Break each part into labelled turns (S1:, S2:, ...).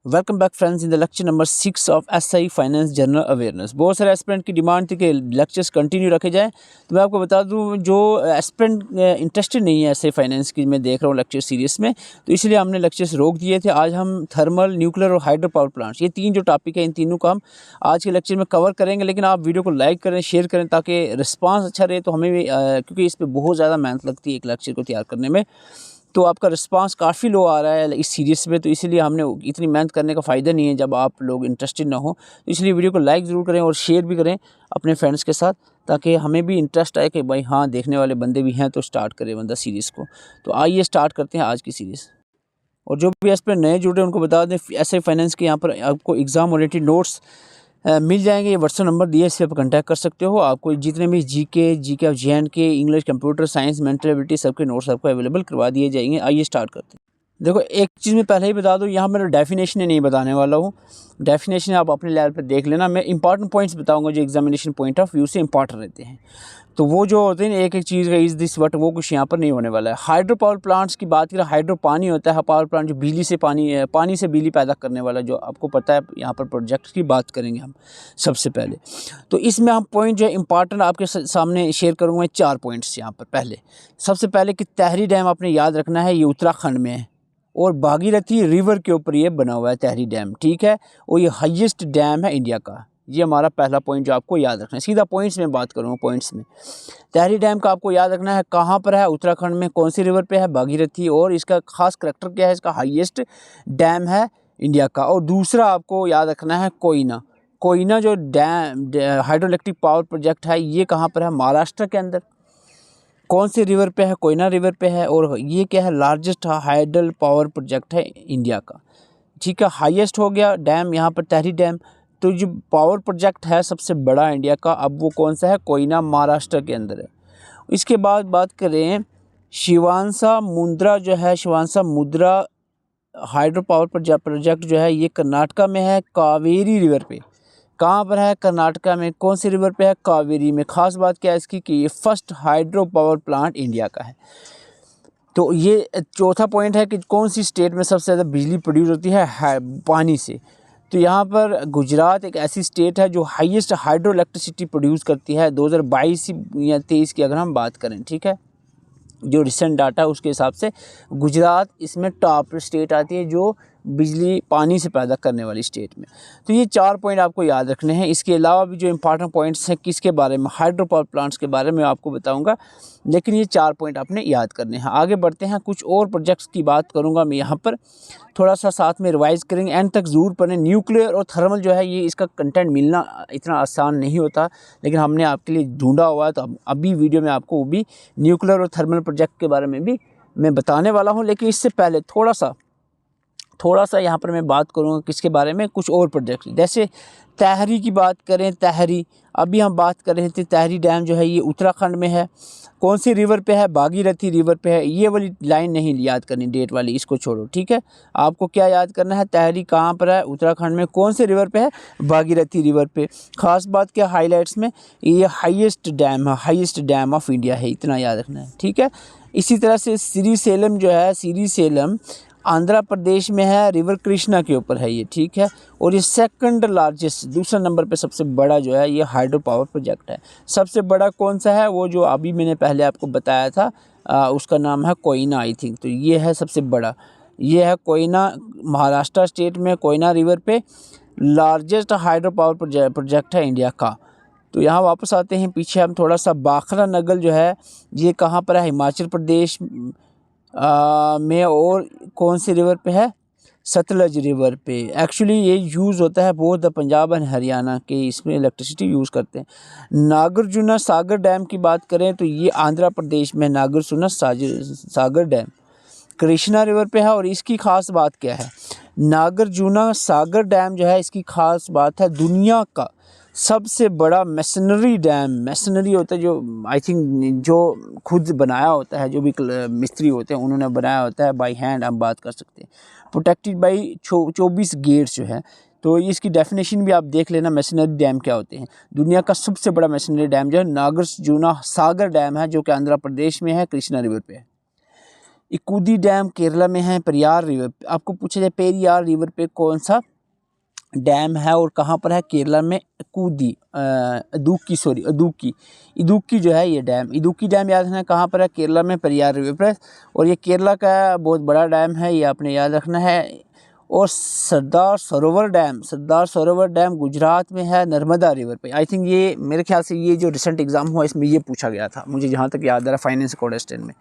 S1: Welcome back friends in the lecture number 6 of SI finance general awareness. बहुत सारे aspirant की demand थी कि लेक्चर्स कंटिन्यू रखे जाएं, तो मैं आपको बता दूं जो एस्पिरेंट इंटरेस्टेड नहीं है एसआई फाइनेंस की, मैं देख रहा हूं लेक्चर सीरीज़ में, तो इसलिए हमने लेक्चर्स रोक दिए थे। आज हम थर्मल, न्यूक्लियर और हाइड्रो पावर प्लांट्स, ये तीन जो टॉपिक है, इन तीनों को हम आज के लेक्चर में कवर करेंगे। लेकिन आप वीडियो को लाइक करें, शेयर करें, ताकि रिस्पॉन्स अच्छा रहे। तो हमें भी क्योंकि इस पर बहुत ज़्यादा मेहनत लगती है एक लेक्चर को तैयार करने में, तो आपका रिस्पांस काफ़ी लो आ रहा है इस सीरीज़ में, तो इसीलिए हमने इतनी मेहनत करने का फ़ायदा नहीं है जब आप लोग इंटरेस्टेड ना हो। तो इसलिए वीडियो को लाइक ज़रूर करें और शेयर भी करें अपने फ्रेंड्स के साथ, ताकि हमें भी इंटरेस्ट आए कि भाई हाँ, देखने वाले बंदे भी हैं, तो स्टार्ट करें बंदा सीरीज़ को। तो आइए स्टार्ट करते हैं आज की सीरीज़। और जो भी इस पर नए जुड़े उनको बता दें, ऐसे फाइनेंस के यहाँ पर आपको एग्ज़ाम ओरिएंटेड नोट्स मिल जाएंगे। ये व्हाट्सएप नंबर दिए, इस पर कॉन्टैक्ट कर सकते हो। आपको जितने भी GK of JNK, English, computer science, mental ability, सबके नोट्स आपको अवेलेबल करवा दिए जाएंगे। आइए स्टार्ट करते हैं। देखो, एक चीज़ मैं पहले ही बता दूँ, यहाँ मैं डेफिनेशन नहीं बताने वाला हूँ। डेफिनेशन आप अपने लेवल पर देख लेना। मैं इंपॉर्टेंट पॉइंट्स बताऊँगा जो एग्जामिनेशन पॉइंट ऑफ व्यू से इंपॉर्टेंट रहते हैं। तो वो जो होते हैं एक एक चीज़ का इज़ दिस वट, वो कुछ यहाँ पर नहीं होने वाला है। हाइड्रो पावर प्लांट्स की बात करें, हाइड्रो पानी होता है, पावर प्लांट जो बिजली से पानी से बिजली पैदा करने वाला, जो आपको पता है। यहाँ पर प्रोजेक्ट की बात करेंगे हम सबसे पहले। तो इसमें हम पॉइंट जो है इंपॉर्टेंट आपके सामने शेयर करूँगा। मैं 4 पॉइंट्स यहाँ पर। पहले सबसे पहले कि तहरी डैम आपने याद रखना है, ये उत्तराखंड में है और भागीरथी रिवर के ऊपर ये बना हुआ है तहरी डैम, ठीक है। और ये हाईएस्ट डैम है इंडिया का। ये हमारा पहला पॉइंट जो आपको याद रखना है। सीधा पॉइंट्स में बात करूँगा। पॉइंट्स में तहरी डैम का आपको याद रखना है कहाँ पर है, उत्तराखंड में, कौन सी रिवर पे है, भागीरथी, और इसका खास करैक्टर क्या है, इसका हाईएस्ट डैम है इंडिया का। और दूसरा आपको याद रखना है कोयना जो dam hydro electric power project है, ये कहाँ पर है, महाराष्ट्र के अंदर। कौन सी रिवर पे है, कोयना रिवर पे है। और ये क्या है, लार्जेस्ट हाइडल पावर प्रोजेक्ट है इंडिया का, ठीक है। हाईएस्ट हो गया डैम यहाँ पर तहरी डैम। तो जो पावर प्रोजेक्ट है सबसे बड़ा इंडिया का, अब वो कौन सा है, कोयना, महाराष्ट्र के अंदर है। इसके बाद बात करें शिवांसा मुंद्रा जो है, शिवांसा मुद्रा हाइड्रो पावर प्रोजेक्ट जो है, ये कर्नाटका में है, कावेरी रिवर पे। कहाँ पर है, कर्नाटका में। कौन सी रिवर पे है, कावेरी में। खास बात क्या है इसकी कि ये first hydro power plant India का है। तो ये चौथा पॉइंट है कि कौन सी स्टेट में सबसे ज़्यादा बिजली प्रोड्यूस होती है पानी से। तो यहाँ पर गुजरात एक ऐसी स्टेट है जो हाईएस्ट हाइड्रो इलेक्ट्रिसिटी प्रोड्यूस करती है 2022 या 23 की अगर हम बात करें, ठीक है। जो रिसेंट डाटा है उसके हिसाब से गुजरात इसमें टॉप स्टेट आती है जो बिजली पानी से पैदा करने वाली स्टेट में। तो ये 4 पॉइंट आपको याद रखने हैं। इसके अलावा भी जो इंपॉर्टेंट पॉइंट्स हैं किसके बारे में, हाइड्रो पावर प्लांट्स के बारे में आपको बताऊंगा, लेकिन ये 4 पॉइंट आपने याद करने हैं। आगे बढ़ते हैं, कुछ और प्रोजेक्ट्स की बात करूंगा मैं यहाँ पर, थोड़ा सा साथ में रिवाइज करेंगे, एंड तक ज़रूर पढ़ें। न्यूक्लियर और थर्मल जो है, ये इसका कंटेंट मिलना इतना आसान नहीं होता, लेकिन हमने आपके लिए ढूंढा हुआ है। तो अभी वीडियो में आपको वो भी न्यूक्लियर और थर्मल प्रोजेक्ट के बारे में भी मैं बताने वाला हूँ। लेकिन इससे पहले थोड़ा सा यहाँ पर मैं बात करूँगा किसके बारे में, कुछ और प्रोजेक्ट। जैसे तहरी की बात करें, तहरी अभी हम बात कर रहे थे, तहरी डैम जो है ये उत्तराखंड में है। कौन सी रिवर पे है, भागीरथी रिवर पे है। ये वाली लाइन नहीं याद करनी, डेट वाली, इसको छोड़ो, ठीक है। आपको क्या याद करना है, तहरी कहाँ पर है, उत्तराखंड में। कौन से रिवर पे है, भागीरथी रिवर पे। खास बात क्या हाईलाइट्स में, ये हाईएस्ट डैम है, हाईएस्ट डैम ऑफ इंडिया है, इतना याद रखना है, ठीक है। इसी तरह से श्रीशैलम जो है, श्रीशैलम आंध्र प्रदेश में है, रिवर कृष्णा के ऊपर है ये, ठीक है। और ये सेकंड लार्जेस्ट, दूसरा नंबर पे सबसे बड़ा जो है ये हाइड्रो पावर प्रोजेक्ट है। सबसे बड़ा कौन सा है, वो जो अभी मैंने पहले आपको बताया था, उसका नाम है कोयना, आई थिंक। तो ये है सबसे बड़ा, ये है कोयना, महाराष्ट्र स्टेट में, कोयना रिवर पे लार्जेस्ट हाइड्रो पावर प्रोजेक्ट है इंडिया का। तो यहाँ वापस आते हैं पीछे हम थोड़ा सा, बाखरा नगल जो है ये कहाँ पर है, हिमाचल प्रदेश में। और कौन सी रिवर पे है, सतलज रिवर पे। एक्चुअली ये यूज़ होता है बोथ पंजाब एंड हरियाणा के, इसमें इलेक्ट्रिसिटी यूज़ करते हैं। नागार्जुन सागर डैम की बात करें तो ये आंध्र प्रदेश में, नागार्जुन सागर डैम कृष्णा रिवर पे है। और इसकी खास बात क्या है, नागार्जुन सागर डैम जो है, इसकी खास बात है दुनिया का सबसे बड़ा मशीनरी डैम। मशीनरी होता है जो आई थिंक जो खुद बनाया होता है, जो भी मिस्त्री होते हैं उन्होंने बनाया होता है बाय हैंड, हम बात कर सकते हैं। प्रोटेक्टेड बाय 24 गेट्स जो है। तो इसकी डेफिनेशन भी आप देख लेना, मशीनरी डैम क्या होते हैं। दुनिया का सबसे बड़ा मशीनरी डैम जो है नागार्जुन सागर डैम है, जो कि आंध्र प्रदेश में है, कृष्णा रिवर पे है। इकूदी डैम केरला में है। पेरियार रिवर, आपको पूछा जाए पेरियार रिवर पे कौन सा डैम है और कहाँ पर है? केरला में इदुक्की जो है ये डैम, इदुक्की डैम याद रखना कहाँ पर है? केरला में पेरियार रिवर पर। और ये केरला का बहुत बड़ा डैम है, ये आपने याद रखना है। और सरदार सरोवर डैम गुजरात में है, नर्मदा रिवर पे। आई थिंक ये मेरे ख्याल से ये जो रिसेंट एग्जाम हुआ इसमें ये पूछा गया था, मुझे जहाँ तक याद आ रहा है फाइनेंस कोडेस्टेन में।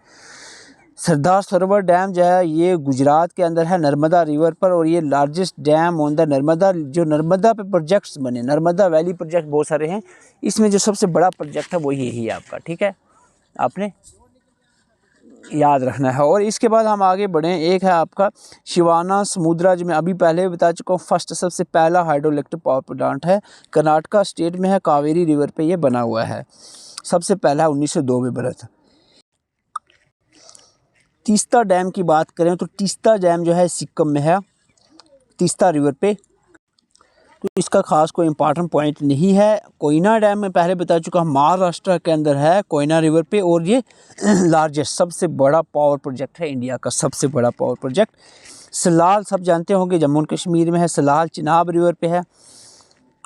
S1: सरदार सरोवर डैम जो है ये गुजरात के अंदर है, नर्मदा रिवर पर। और ये largest dam on the Narmada, जो नर्मदा पे प्रोजेक्ट्स बने, नर्मदा वैली प्रोजेक्ट बहुत सारे हैं, इसमें जो सबसे बड़ा प्रोजेक्ट है वो यही है आपका, ठीक है, आपने याद रखना है। और इसके बाद हम आगे बढ़ें, एक है आपका शिवाना समुद्रा, जो मैं अभी पहले बता चुका हूँ, फर्स्ट सबसे पहला हाइड्रो इलेक्ट्रिक पावर प्लांट है, कर्नाटका स्टेट में है, कावेरी रिवर पे ये बना हुआ है, सबसे पहला 1902 में बना था। तीस्ता डैम की बात करें तो तीस्ता डैम जो है सिक्किम में है, तीस्ता रिवर पे, तो इसका खास कोई इंपॉर्टेंट पॉइंट नहीं है। कोयना डैम में पहले बता चुका हूँ, महाराष्ट्र के अंदर है, कोयना रिवर पे, और ये लार्जेस्ट सबसे बड़ा पावर प्रोजेक्ट है, इंडिया का सबसे बड़ा पावर प्रोजेक्ट। सलाल सब जानते होंगे, जम्मू एंड कश्मीर में है, सलाल चिनाब रिवर पे है।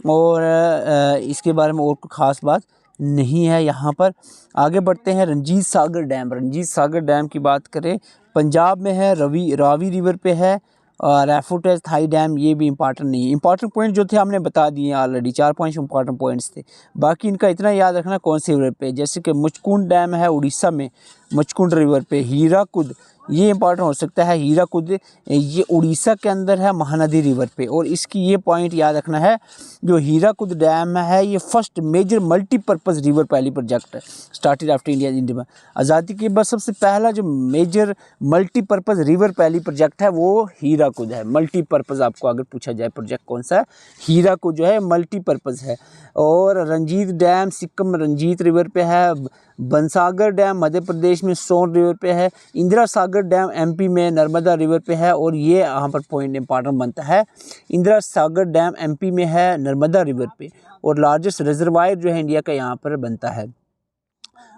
S1: और इसके बारे में और कोई ख़ास बात नहीं है यहाँ पर। आगे बढ़ते हैं, रंजीत सागर डैम की बात करें, पंजाब में है, रावी रिवर पे है। और रेफोटेज थाई डैम, ये भी इंपॉर्टेंट नहीं है। इंपॉर्टेंट पॉइंट जो थे हमने बता दिए ऑलरेडी, 4 5 इंपॉर्टेंट पॉइंट्स थे। बाकी इनका इतना याद रखना कौन से रिवर पे, जैसे कि मुचकुंड डैम है उड़ीसा में, मुचकुंड रिवर पे। हीराकुद, ये इंपॉर्टेंट हो सकता है, हीराकुद ये उड़ीसा के अंदर है, महानदी रिवर पे। और इसकी ये पॉइंट याद रखना है, जो हीराकुद डैम है ये first major multipurpose river valley project है, स्टार्टेड आफ्टर इंडिया आज़ादी के बाद सबसे पहला जो major multipurpose river valley project है वो हीराकुद है। मल्टीपर्पज़ आपको अगर पूछा जाए प्रोजेक्ट कौन सा है, हीराकुद जो है मल्टीपर्पज़ है। और रंजीत डैम सिक्किम रंजीत रिवर पे है, बनसागर डैम मध्य प्रदेश में सोन रिवर पे है, इंदिरा सागर डैम एमपी में नर्मदा रिवर पे है। और ये यहाँ पर पॉइंट इंपॉर्टेंट बनता है, इंदिरा सागर डैम एमपी में है, नर्मदा रिवर पे। और लार्जेस्ट रिजर्वायर जो है इंडिया का यहाँ पर बनता है।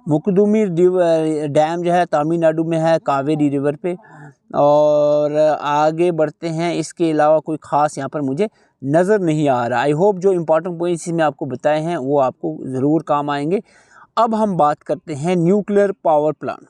S1: मुकदुमी डैम जो है तमिलनाडु में है, कावेरी रिवर पे। और आगे बढ़ते हैं, इसके अलावा कोई ख़ास यहाँ पर मुझे नज़र नहीं आ रहा। आई होप जो इंपॉर्टेंट पॉइंट्स मैं आपको बताए हैं वो आपको ज़रूर काम आएंगे। अब हम बात करते हैं न्यूक्लियर पावर प्लांट।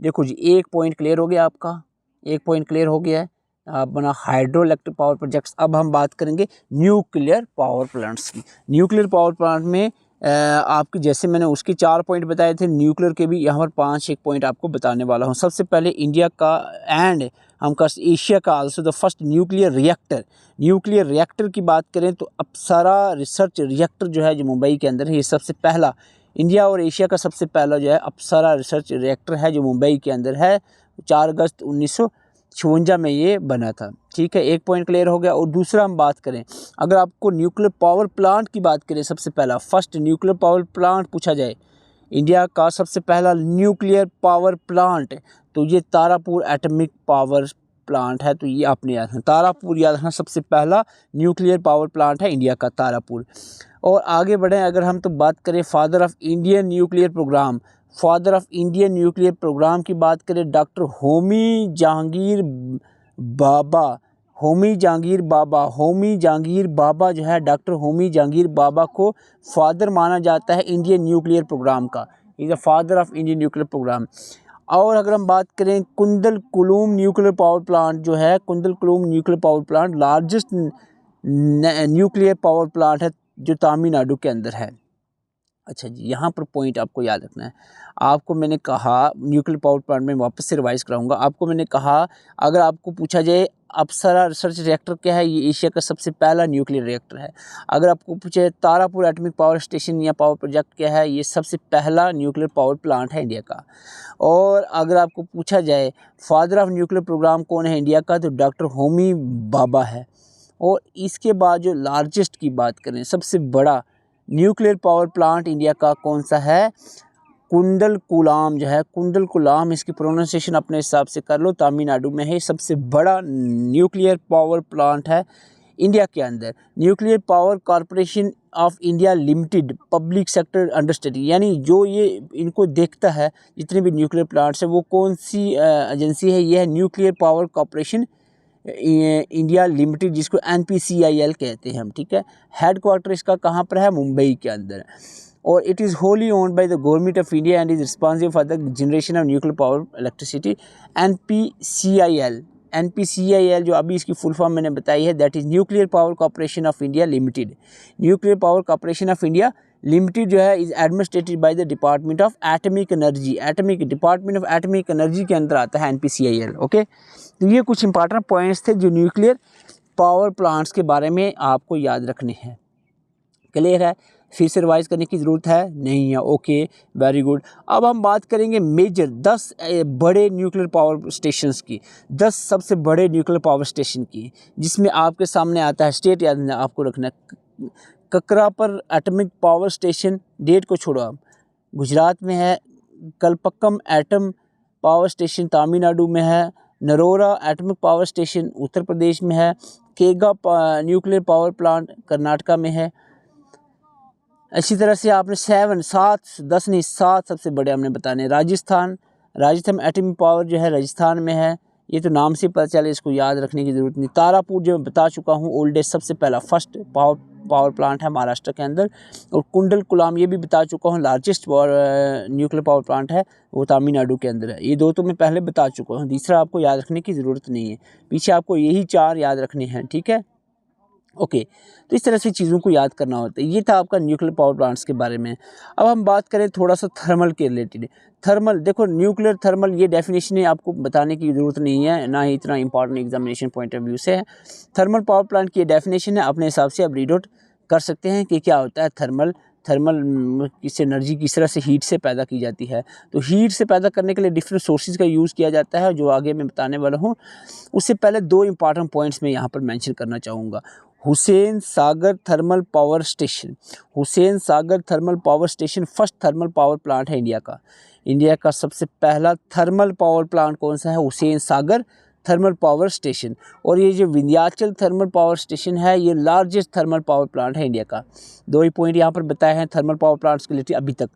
S1: देखो जी, एक पॉइंट क्लियर हो गया आपका, एक पॉइंट क्लियर हो गया है अपना हाइड्रो इलेक्ट्रिक पावर प्रोजेक्ट्स। अब हम बात करेंगे न्यूक्लियर पावर प्लांट्स की। न्यूक्लियर पावर प्लांट में आपकी, जैसे मैंने उसके 4 पॉइंट बताए थे, न्यूक्लियर के भी यहाँ पर 5 एक पॉइंट आपको बताने वाला हूँ। सबसे पहले इंडिया का एंड हम का एशिया का also the first nuclear reactor की बात करें तो अप्सरा रिसर्च रिएक्टर जो है, जो मुंबई के अंदर है, ये सबसे पहला इंडिया और एशिया का सबसे पहला जो है अप्सरा रिसर्च रिएक्टर है, जो मुंबई के अंदर है। 4 अगस्त 1956 में ये बना था, ठीक है, एक पॉइंट क्लियर हो गया। और दूसरा हम बात करें, अगर आपको न्यूक्लियर पावर प्लांट की बात करें, सबसे पहला फर्स्ट न्यूक्लियर पावर प्लांट पूछा जाए, इंडिया का सबसे पहला न्यूक्लियर पावर प्लांट, तो ये तारापुर एटॉमिक पावर प्लांट है। तो ये आपने याद रखना, तारापुर याद रखना, सबसे पहला न्यूक्लियर पावर प्लांट है इंडिया का, तारापुर। और आगे बढ़ें, अगर हम तो बात करें father of Indian nuclear program की बात करें, डॉक्टर होमी जहांगीर बाबा जो है, डॉक्टर होमी जहांगीर बाबा को फादर माना जाता है इंडियन न्यूक्लियर प्रोग्राम का, is the father of Indian nuclear program. और अगर हम बात करें कुंदलकुलम न्यूक्लियर पावर प्लांट जो है, Kudankulam nuclear power plant largest nuclear power plant है, जो तमिलनाडु के अंदर है। अच्छा जी, यहाँ पर पॉइंट आपको याद रखना है। आपको मैंने कहा न्यूक्लियर पावर प्लांट में वापस से रिवाइज कराऊंगा। आपको मैंने कहा, अगर आपको पूछा जाए अप्सरा रिसर्च रिएक्टर क्या है, ये एशिया का सबसे पहला न्यूक्लियर रिएक्टर है। अगर आपको पूछे तारापुर एटॉमिक पावर स्टेशन या पावर प्रोजेक्ट क्या है, ये सबसे पहला न्यूक्लियर पावर प्लांट है इंडिया का। और अगर आपको पूछा जाए फादर ऑफ न्यूक्लियर प्रोग्राम कौन है इंडिया का, तो डॉक्टर होमी बाबा है। और इसके बाद जो लार्जेस्ट की बात करें, सबसे बड़ा न्यूक्लियर पावर प्लांट इंडिया का कौन सा है, कुंडलकुलाम जो है, कुंडलकुलाम, इसकी प्रोनाउंसिएशन अपने हिसाब से कर लो, तमिलनाडु में है, सबसे बड़ा न्यूक्लियर पावर प्लांट है इंडिया के अंदर nuclear power corporation of India limited public sector undertaking, यानी जो ये इनको देखता है जितने भी न्यूक्लियर प्लांट्स है, वो कौन सी एजेंसी है? ये है nuclear power corporation India limited, जिसको NPCIL कहते हैं हम, ठीक है। हेड क्वार्टर इसका कहाँ पर है? मुंबई के अंदर। और it is wholly owned by the government of India and is responsible for the generation of nuclear power electricity. NPCIL जो अभी इसकी फुल फॉर्म मैंने बताई है, that is nuclear power corporation of India limited. Nuclear power corporation of India limited जो है is administrated by the department of atomic energy. Department of atomic energy के अंदर आता है NPCIL, ओके। तो ये कुछ इंपॉर्टेंट पॉइंट्स थे जो न्यूक्लियर पावर प्लांट्स के बारे में आपको याद रखने हैं। क्लियर है? फिर से रिवाइज करने की ज़रूरत है? नहीं है, ओके, वेरी गुड। अब हम बात करेंगे मेजर 10 बड़े न्यूक्लियर पावर स्टेशंस की, 10 सबसे बड़े न्यूक्लियर पावर स्टेशन की, जिसमें आपके सामने आता है स्टेट याद आपको रखना है। Kakrapar atomic power station, date को छोड़ो आप, गुजरात में है। Kalpakkam atom power station Tamil Nadu में है। Narora atomic power station Uttar Pradesh में है। केगा न्यूक्लियर पावर प्लांट कर्नाटका में है। इसी तरह से आपने 7 सबसे बड़े हमने बताने। राजस्थान एटॉमिक पावर जो है राजस्थान में है, ये तो नाम से पता चले, इसको याद रखने की ज़रूरत नहीं। तारापुर जो मैं बता चुका हूँ, ओल्डेस्ट सबसे पहला फर्स्ट पावर प्लांट है महाराष्ट्र के अंदर। और कुंडल कुलाम ये भी बता चुका हूँ, लार्जेस्ट न्यूक्लियर पावर प्लांट है, वो तमिलनाडु के अंदर है। ये 2 तो मैं पहले बता चुका हूँ, तीसरा आपको याद रखने की ज़रूरत नहीं है, पीछे आपको यही 4 याद रखने हैं, ठीक है, ओके। तो इस तरह से चीज़ों को याद करना होता है। ये था आपका न्यूक्लियर पावर प्लांट्स के बारे में। अब हम बात करें थोड़ा सा थर्मल के रिलेटेड। थर्मल, देखो न्यूक्लियर थर्मल ये डेफिनेशन है, आपको बताने की ज़रूरत नहीं है, ना ही इतना important examination point of view से है। थर्मल पावर प्लांट की डेफिनेशन है, अपने हिसाब से आप रीड आउट कर सकते हैं कि क्या होता है थर्मल किस एनर्जी किस तरह से हीट से पैदा की जाती है। तो हीट से पैदा करने के लिए डिफरेंट सोर्सेज का यूज़ किया जाता है, जो आगे मैं बताने वाला हूँ। उससे पहले 2 इंपॉर्टेंट पॉइंट्स मैं यहाँ पर मेंशन करना चाहूँगा। Hussain Sagar thermal power station, Hussain Sagar thermal power station first thermal power plant है इंडिया का सबसे पहला थर्मल पावर प्लांट कौन सा है? Hussain Sagar thermal power station. और ये जो विंध्याचल थर्मल पावर स्टेशन है, ये लार्जेस्ट थर्मल पावर प्लांट है इंडिया का। 2 ही पॉइंट यहाँ पर बताए हैं थर्मल पावर प्लांट्स के लिए अभी तक।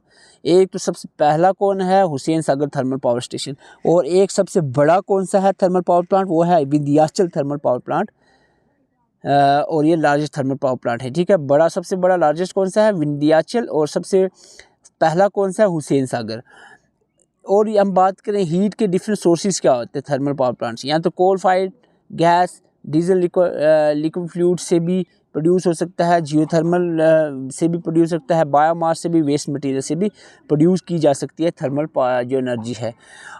S1: एक तो सबसे पहला कौन है? Hussain Sagar thermal power station. और एक सबसे बड़ा कौन सा है थर्मल पावर प्लांट? वो है विंध्याचल थर्मल पावर प्लांट। और ये लार्जेस्ट थर्मल पावर प्लांट है, ठीक है। बड़ा, सबसे बड़ा लार्जेस्ट कौन सा है? विंध्याचल। और सबसे पहला कौन सा है? हुसैन सागर। और हम बात करें हीट के डिफरेंट सोर्सेज क्या होते हैं थर्मल पावर प्लांट्स, या तो coal fired gas, diesel, liquid fluid से भी प्रोड्यूस हो सकता है, जियोथर्मल से भी प्रोड्यूस सकता है, बायोमास से भी, वेस्ट मटेरियल से भी प्रोड्यूस की जा सकती है थर्मल जो एनर्जी है।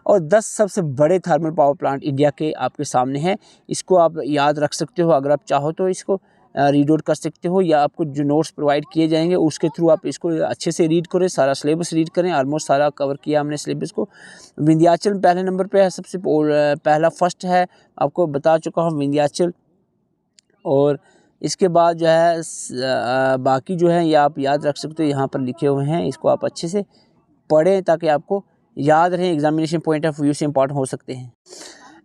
S1: और 10 सबसे बड़े थर्मल पावर प्लांट इंडिया के आपके सामने हैं। इसको आप याद रख सकते हो, अगर आप चाहो तो इसको रीड आउट कर सकते हो, या आपको जो नोट्स प्रोवाइड किए जाएंगे उसके थ्रू आप इसको अच्छे से रीड करें, सारा सिलेबस रीड करें। ऑलमोस्ट सारा कवर किया हमने सिलेबस को। विंध्याचल पहले नंबर पे है, सबसे पहला फर्स्ट है, आपको बता चुका हूँ विंध्याचल। और इसके बाद जो है बाकी जो है ये आप याद रख सकते हो, यहाँ पर लिखे हुए हैं, इसको आप अच्छे से पढ़ें ताकि आपको याद रहें, एग्जामिनेशन पॉइंट ऑफ व्यू से इंपॉर्टेंट हो सकते हैं।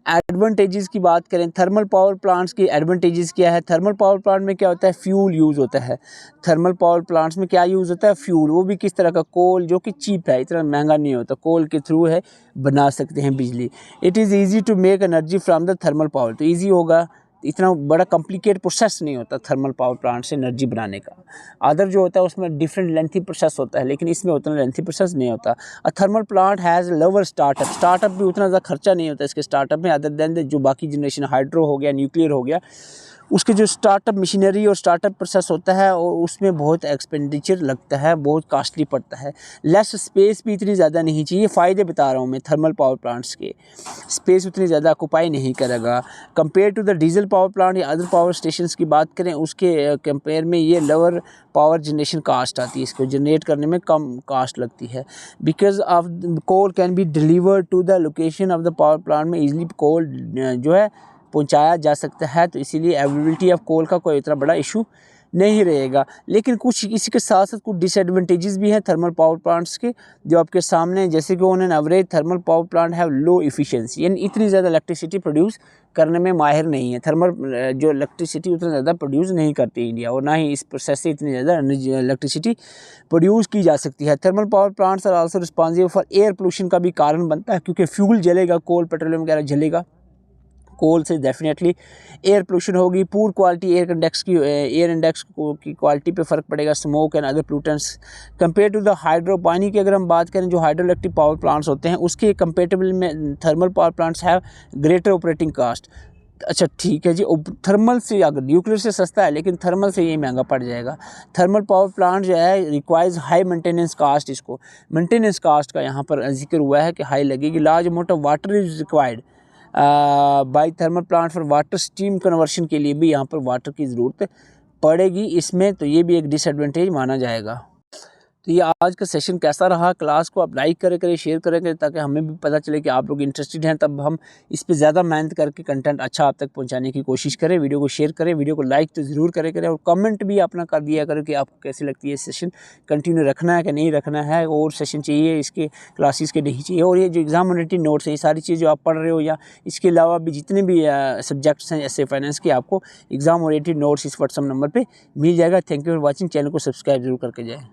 S1: एडवांटेजेस की बात करें, थर्मल पावर प्लांट्स की एडवांटेजेस क्या है? थर्मल पावर प्लांट में क्या होता है? फ्यूल यूज़ होता है। थर्मल पावर प्लांट्स में क्या यूज़ होता है? फ्यूल। वो भी किस तरह का? कोल, जो कि चीप है, इतना महंगा नहीं होता, कोल के थ्रू है बना सकते हैं बिजली। It is easy to make energy from the thermal power, तो ईजी होगा, इतना बड़ा कॉम्प्लिकेट प्रोसेस नहीं होता थर्मल पावर प्लांट से एनर्जी बनाने का। अदर जो होता है उसमें डिफरेंट लेंथी प्रोसेस होता है, लेकिन इसमें उतना लेंथी प्रोसेस नहीं होता। A thermal plant has lower startup भी उतना ज़्यादा खर्चा नहीं होता इसके स्टार्टअप में, अदर देन जो बाकी जनरेशन हाइड्रो हो गया, न्यूक्लियर हो गया, उसके जो स्टार्टअप मशीनरी और स्टार्टअप प्रोसेस होता है और उसमें बहुत एक्सपेंडिचर लगता है, बहुत कॉस्टली पड़ता है। लेस स्पेस भी इतनी ज़्यादा नहीं चाहिए। फ़ायदे बता रहा हूँ मैं थर्मल पावर प्लांट्स के, स्पेस उतनी ज़्यादा ऑक्यूपाई नहीं करेगा compare to the diesel power plant या अदर पावर स्टेशंस की बात करें, उसके कंपेयर में ये लोअर पावर जनरेशन कास्ट आती है, इसको जनरेट करने में कम कास्ट लगती है। Because of coal can be delivered to the location of the power plant में ईजिली कोल जो है पहुंचाया जा सकता है, तो इसीलिए अवेलेबिलिटी ऑफ कोल का कोई इतना बड़ा इशू नहीं रहेगा। लेकिन कुछ इसी के साथ साथ कुछ डिसएडवांटेजेस भी हैं थर्मल पावर प्लांट्स के जो आपके सामने, जैसे कि on an average thermal power plant have low efficiency, यानी इतनी ज़्यादा इलेक्ट्रिसिटी प्रोड्यूस करने में माहिर नहीं है। थर्मल जो इलेक्ट्रिसिटी उतना ज़्यादा प्रोड्यूस नहीं करती इंडिया, और ना ही इस प्रोसेस से इतनी ज़्यादा इलेक्ट्रिसिटी प्रोड्यूस की जा सकती है। Thermal power plants are also responsible for air pollution का भी कारण बनता है, क्योंकि फ्यूल जलेगा, कोल पेट्रोलियम वगैरह जलेगा, कोल से डेफिनेटली एयर पोल्यूशन होगी, पूर क्वालिटी एयर इंडेक्स की क्वालिटी पे फ़र्क पड़ेगा, smoke and other pollutants compare to the hydro. पानी की अगर हम बात करें, जो हाइड्रो इलेक्ट्रिक पावर प्लांट्स होते हैं उसके कंपेरेटिवल में thermal power plants have greater operating cost. अच्छा ठीक है जी, थर्मल से अगर न्यूक्लियर से सस्ता है, लेकिन थर्मल से ये महंगा पड़ जाएगा। थर्मल पावर प्लांट जो है रिक्वायर्स हाई मेंटेनेंस कास्ट, इसको मेंटेनेंस कास्ट का यहाँ पर जिक्र हुआ है कि हाई लगेगी। Large amount of water is required by thermal plant for water steam conversion के लिए भी यहाँ पर वाटर की ज़रूरत पड़ेगी इसमें, तो ये भी एक डिसएडवांटेज माना जाएगा। तो ये आज का सेशन कैसा रहा, क्लास को आप लाइक करें, शेयर करें, ताकि हमें भी पता चले कि आप लोग इंटरेस्टेड हैं, तब हम इस पे ज़्यादा मेहनत करके कंटेंट अच्छा आप तक पहुंचाने की कोशिश करें। वीडियो को शेयर करें, वीडियो को लाइक तो ज़रूर करें और कमेंट भी अपना कर दिया करें कि आपको कैसी लगती है सेशन, कंटिन्यू रखना है कि नहीं रखना है, और सेशन चाहिए इसके, क्लासेस के नहीं चाहिए। और ये जो एग्जाम ओरिएंटेड नोट्स हैं, ये सारी चीज़ जो आप पढ़ रहे हो या इसके अलावा भी जितने भी सब्जेक्ट्स हैं एसए फाइनेंस के, आपको एग्जाम ओरिएंटेड नोट्स इस व्हाट्सएप नंबर पर मिल जाएगा। Thank you for watching, channel को सब्सक्राइब जरूर करके जाएँ।